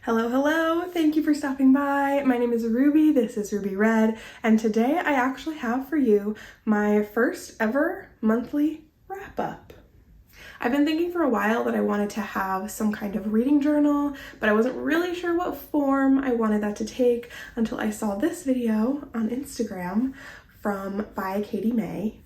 Hello, hello! Thank you for stopping by. My name is Ruby, this is Ruby Red, and today I actually have for you my first ever monthly wrap-up. I've been thinking for a while that I wanted to have some kind of reading journal, but I wasn't really sure what form I wanted that to take until I saw this video on Instagram by Katie May.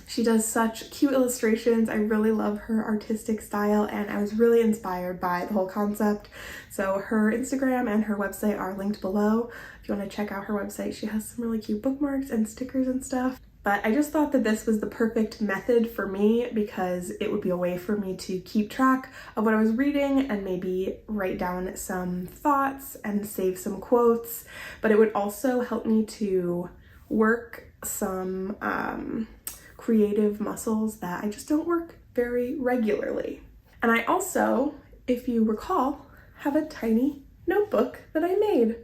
She does such cute illustrations. I really love her artistic style and I was really inspired by the whole concept. So her Instagram and her website are linked below. If you want to check out her website, she has some really cute bookmarks and stickers and stuff. But I just thought that this was the perfect method for me because it would be a way for me to keep track of what I was reading and maybe write down some thoughts and save some quotes. But it would also help me to work some creative muscles that I just don't work very regularly. And I also, if you recall, have a tiny notebook that I made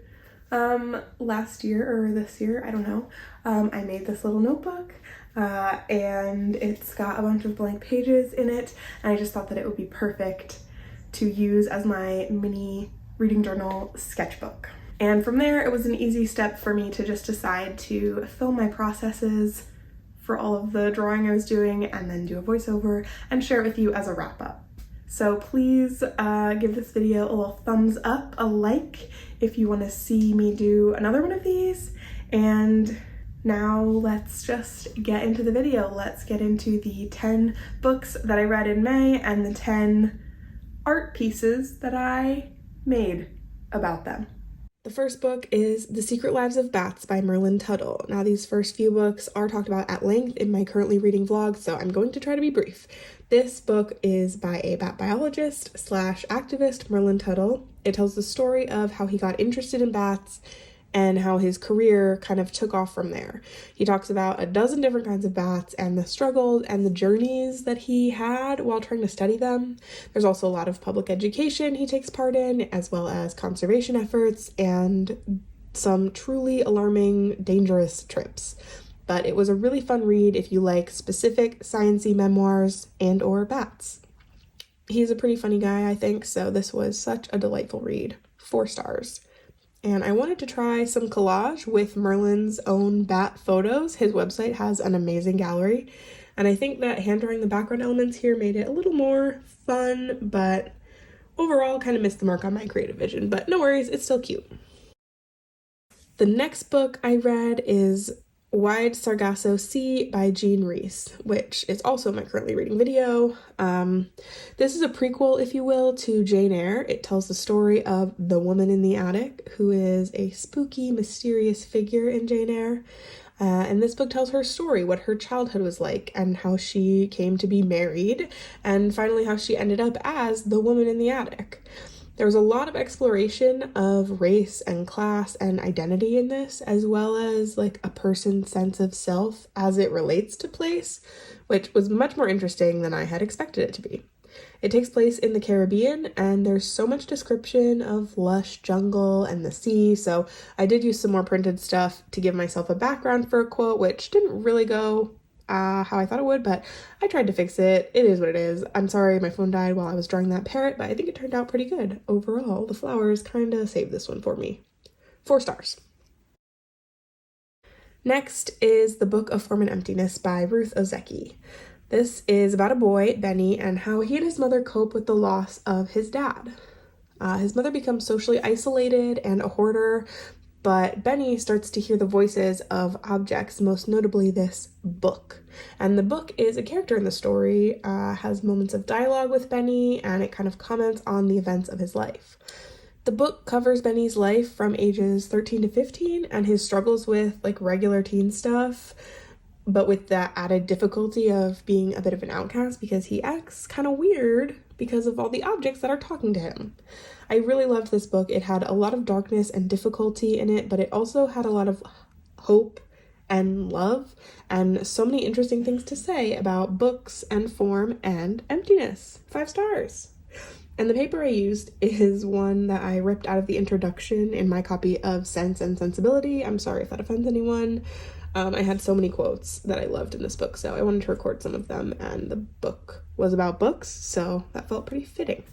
last year or this year, I don't know. I made this little notebook and it's got a bunch of blank pages in it, and I just thought that it would be perfect to use as my mini reading journal sketchbook. And from there, it was an easy step for me to just decide to film my processes for all of the drawing I was doing and then do a voiceover and share it with you as a wrap-up. So please give this video a little thumbs up, a like, if you want to see me do another one of these. And now let's just get into the video. Let's get into the 10 books that I read in May and the 10 art pieces that I made about them. The first book is The Secret Lives of Bats by Merlin Tuttle. Now, these first few books are talked about at length in my currently reading vlog, so I'm going to try to be brief. This book is by a bat biologist / activist, Merlin Tuttle. It tells the story of how he got interested in bats and how his career kind of took off from there. He talks about a dozen different kinds of bats and the struggles and the journeys that he had while trying to study them. There's also a lot of public education he takes part in, as well as conservation efforts and some truly alarming, dangerous trips. But it was a really fun read if you like specific science-y memoirs and or bats. He's a pretty funny guy, I think, so this was such a delightful read. 4 stars. And I wanted to try some collage with Merlin's own bat photos. His website has an amazing gallery, and I think that hand drawing the background elements here made it a little more fun, but overall kind of missed the mark on my creative vision, but no worries, it's still cute. The next book I read is Wide Sargasso Sea by Jean Rhys, which is also my currently reading video. This is a prequel, if you will, to Jane Eyre. It tells the story of the woman in the attic, who is a spooky, mysterious figure in Jane Eyre. And this book tells her story, what her childhood was like, and how she came to be married, and finally how she ended up as the woman in the attic. There was a lot of exploration of race and class and identity in this, as well as like a person's sense of self as it relates to place, which was much more interesting than I had expected it to be. It takes place in the Caribbean, and there's so much description of lush jungle and the sea, so I did use some more printed stuff to give myself a background for a quote, which didn't really go how I thought it would, but I tried to fix it. It is what it is. I'm sorry my phone died while I was drawing that parrot, but I think it turned out pretty good. Overall, the flowers kind of saved this one for me. 4 stars. Next is The Book of Form and Emptiness by Ruth Ozeki. This is about a boy, Benny, and how he and his mother cope with the loss of his dad. His mother becomes socially isolated and a hoarder, but Benny starts to hear the voices of objects, most notably this book. And the book is a character in the story, has moments of dialogue with Benny, and it kind of comments on the events of his life. The book covers Benny's life from ages 13 to 15 and his struggles with like regular teen stuff, but with that added difficulty of being a bit of an outcast because he acts kind of weird because of all the objects that are talking to him. I really loved this book. It had a lot of darkness and difficulty in it, but it also had a lot of hope and love and so many interesting things to say about books and form and emptiness. 5 stars. And the paper I used is one that I ripped out of the introduction in my copy of Sense and Sensibility. I'm sorry if that offends anyone. I had so many quotes that I loved in this book, so I wanted to record some of them, and the book was about books, so that felt pretty fitting.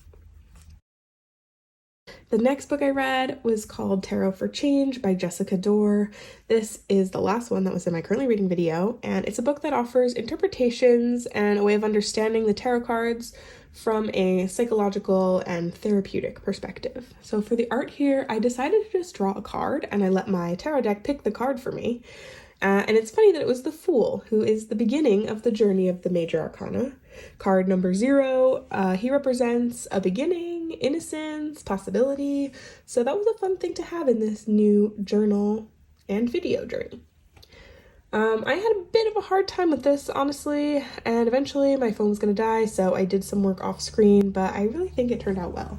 The next book I read was called Tarot for Change by Jessica Dorr. This is the last one that was in my currently reading video, and it's a book that offers interpretations and a way of understanding the tarot cards from a psychological and therapeutic perspective. So for the art here, I decided to just draw a card, and I let my tarot deck pick the card for me. And it's funny that it was the Fool, who is the beginning of the journey of the major arcana. Card number 0, he represents a beginning, innocence, possibility. So that was a fun thing to have in this new journal and video journey. I had a bit of a hard time with this, honestly, and eventually my phone was going to die, so I did some work off screen, but I really think it turned out well.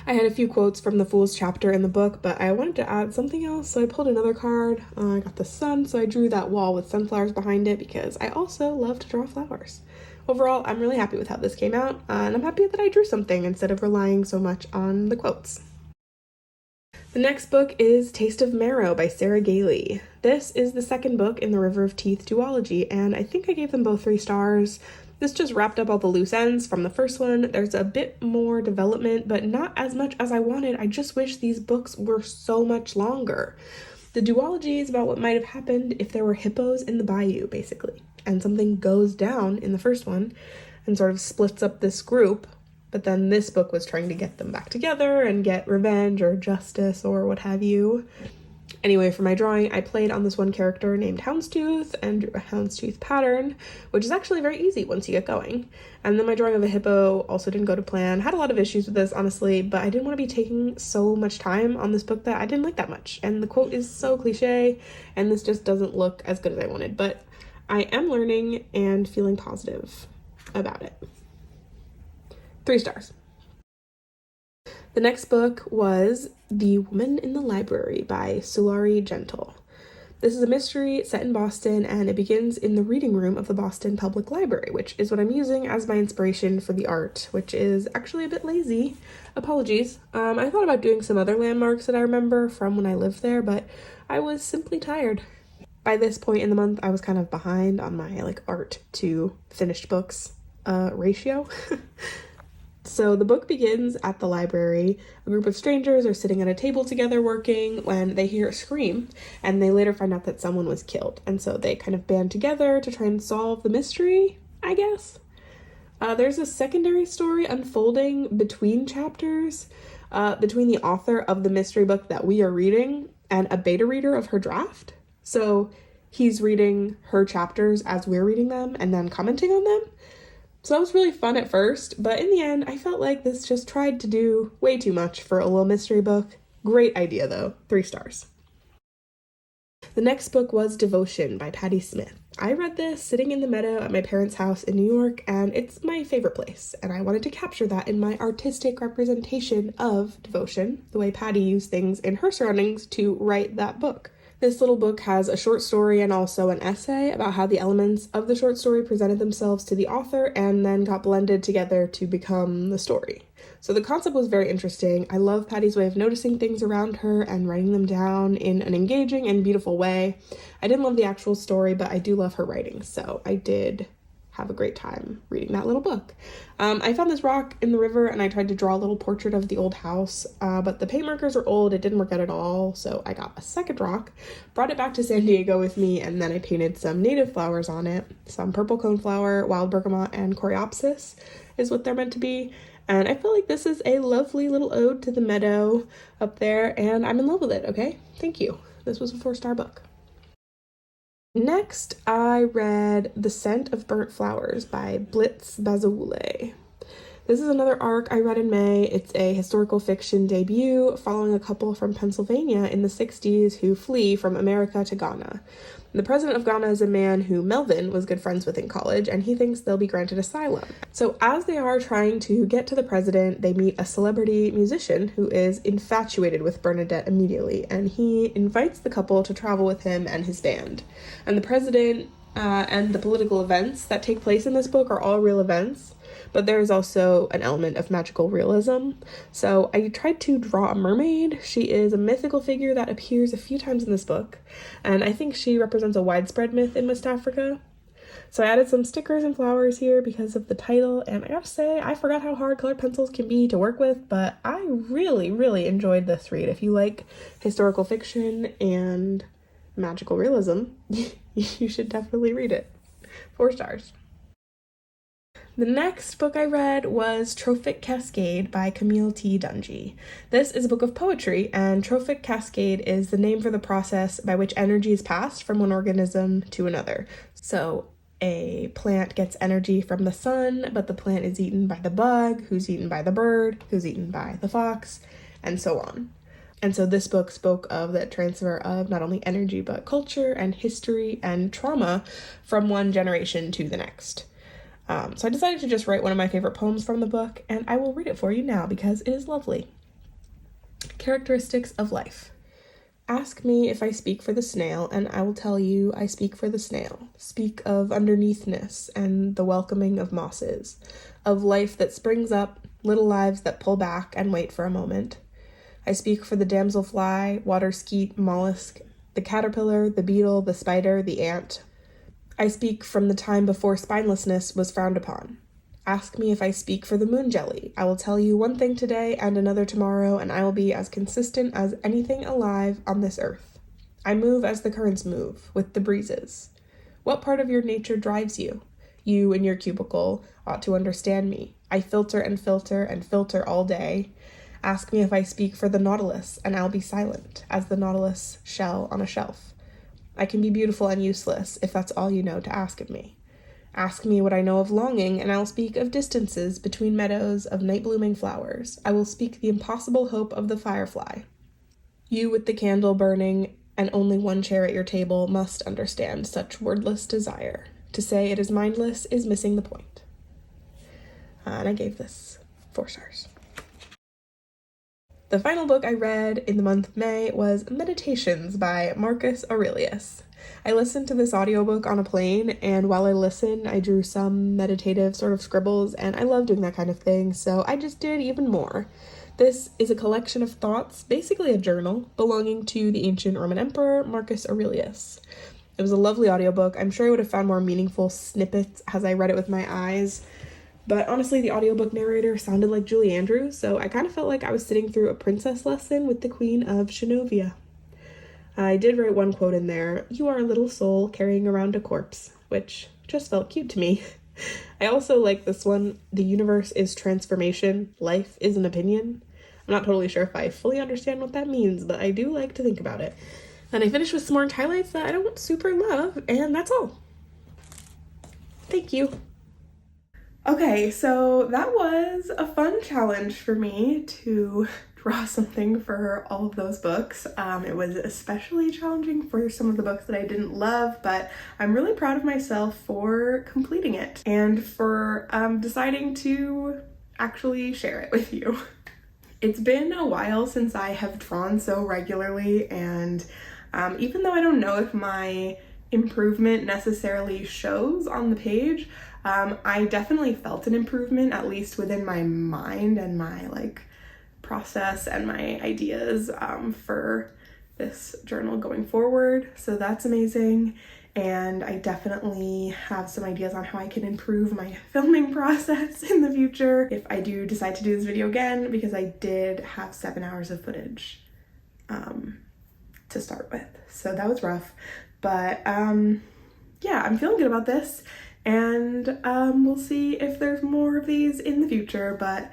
I had a few quotes from the Fool's chapter in the book, but I wanted to add something else, so I pulled another card. I got the sun, so I drew that wall with sunflowers behind it because I also love to draw flowers. Overall, I'm really happy with how this came out, and I'm happy that I drew something instead of relying so much on the quotes. The next book is Taste of Marrow by Sarah Gailey. This is the second book in the River of Teeth duology, and I think I gave them both 3 stars. This just wrapped up all the loose ends from the first one. There's a bit more development, but not as much as I wanted. I just wish these books were so much longer. The duology is about what might have happened if there were hippos in the bayou, basically, and something goes down in the first one and sort of splits up this group, but then this book was trying to get them back together and get revenge or justice or what have you. Anyway, for my drawing, I played on this one character named Houndstooth and drew a houndstooth pattern, which is actually very easy once you get going. And then my drawing of a hippo also didn't go to plan. Had a lot of issues with this, honestly, but I didn't want to be taking so much time on this book that I didn't like that much. And the quote is so cliche, and this just doesn't look as good as I wanted. But I am learning and feeling positive about it. 3 stars. The next book was The Woman in the Library by Sulari Gentle. This is a mystery set in Boston, and it begins in the reading room of the Boston Public Library, which is what I'm using as my inspiration for the art, which is actually a bit lazy. Apologies. I thought about doing some other landmarks that I remember from when I lived there, but I was simply tired. By this point in the month, I was kind of behind on my art to finished books ratio. So the book begins at the library. A group of strangers are sitting at a table together working when they hear a scream, and they later find out that someone was killed. And so they kind of band together to try and solve the mystery, I guess. There's a secondary story unfolding between chapters, between the author of the mystery book that we are reading and a beta reader of her draft. So he's reading her chapters as we're reading them and then commenting on them. So that was really fun at first, but in the end, I felt like this just tried to do way too much for a little mystery book. Great idea though, 3 stars. The next book was Devotion by Patti Smith. I read this sitting in the meadow at my parents' house in New York, and it's my favorite place, and I wanted to capture that in my artistic representation of devotion, the way Patti used things in her surroundings to write that book. This little book has a short story and also an essay about how the elements of the short story presented themselves to the author and then got blended together to become the story. So the concept was very interesting. I love Patti's way of noticing things around her and writing them down in an engaging and beautiful way. I didn't love the actual story, but I do love her writing, so I did have a great time reading that little book. I found this rock in the river and I tried to draw a little portrait of the old house, but the paint markers are old. It didn't work out at all, so I got a second rock, brought it back to San Diego with me, and then I painted some native flowers on it. Some purple coneflower, wild bergamot, and coreopsis is what they're meant to be. And I feel like this is a lovely little ode to the meadow up there, and I'm in love with it, okay? Thank you. This was a 4-star book. Next, I read The Scent of Burnt Flowers by Blitz Bazawule. This is another arc I read in May. It's a historical fiction debut following a couple from Pennsylvania in the 60s who flee from America to Ghana. The president of Ghana is a man who Melvin was good friends with in college, and he thinks they'll be granted asylum. So as they are trying to get to the president, they meet a celebrity musician who is infatuated with Bernadette immediately, and he invites the couple to travel with him and his band. And the president and the political events that take place in this book are all real events, but there is also an element of magical realism. So I tried to draw a mermaid. She is a mythical figure that appears a few times in this book, and I think she represents a widespread myth in West Africa. So I added some stickers and flowers here because of the title, and I gotta say, I forgot how hard colored pencils can be to work with, but I really, really enjoyed this read. If you like historical fiction and magical realism, you should definitely read it. 4 stars. The next book I read was Trophic Cascade by Camille T. Dungy. This is a book of poetry, and trophic cascade is the name for the process by which energy is passed from one organism to another. So a plant gets energy from the sun, but the plant is eaten by the bug, who's eaten by the bird, who's eaten by the fox, and so on. And so this book spoke of the transfer of not only energy, but culture and history and trauma from one generation to the next. So I decided to just write one of my favorite poems from the book, and I will read it for you now because it is lovely. Characteristics of life. Ask me if I speak for the snail, and I will tell you I speak for the snail. Speak of underneathness and the welcoming of mosses, of life that springs up, little lives that pull back and wait for a moment. I speak for the damselfly, water skeet, mollusk, the caterpillar, the beetle, the spider, the ant. I speak from the time before spinelessness was frowned upon. Ask me if I speak for the moon jelly. I will tell you one thing today and another tomorrow, and I will be as consistent as anything alive on this earth. I move as the currents move, with the breezes. What part of your nature drives you? You in your cubicle ought to understand me. I filter and filter and filter all day. Ask me if I speak for the nautilus, and I'll be silent, as the nautilus shell on a shelf. I can be beautiful and useless, if that's all you know to ask of me. Ask me what I know of longing, and I'll speak of distances between meadows of night-blooming flowers. I will speak the impossible hope of the firefly. You with the candle burning, and only one chair at your table, must understand such wordless desire. To say it is mindless is missing the point. And I gave this 4 stars. The final book I read in the month of May was Meditations by Marcus Aurelius. I listened to this audiobook on a plane, and while I listened, I drew some meditative sort of scribbles, and I love doing that kind of thing, so I just did even more. This is a collection of thoughts, basically a journal, belonging to the ancient Roman emperor Marcus Aurelius. It was a lovely audiobook. I'm sure I would have found more meaningful snippets as I read it with my eyes. But honestly, the audiobook narrator sounded like Julie Andrews, so I kind of felt like I was sitting through a princess lesson with the Queen of Genovia. I did write one quote in there, "You are a little soul carrying around a corpse," which just felt cute to me. I also like this one, "The universe is transformation, life is an opinion." I'm not totally sure if I fully understand what that means, but I do like to think about it. Then I finished with some orange highlights that I don't super love, and that's all. Thank you. Okay, so that was a fun challenge for me to draw something for all of those books. It was especially challenging for some of the books that I didn't love, but I'm really proud of myself for completing it and for deciding to actually share it with you. It's been a while since I have drawn so regularly, and even though I don't know if my improvement necessarily shows on the page, I definitely felt an improvement, at least within my mind and my process and my ideas for this journal going forward. So that's amazing. And I definitely have some ideas on how I can improve my filming process in the future if I do decide to do this video again, because I did have 7 hours of footage to start with. So that was rough. But yeah, I'm feeling good about this. And we'll see if there's more of these in the future, but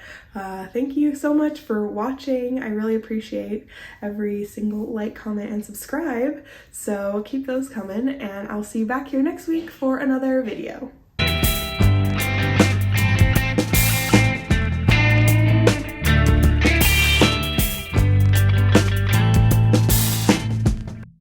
thank you so much for watching. I really appreciate every single like, comment, and subscribe, so keep those coming, and I'll see you back here next week for another video.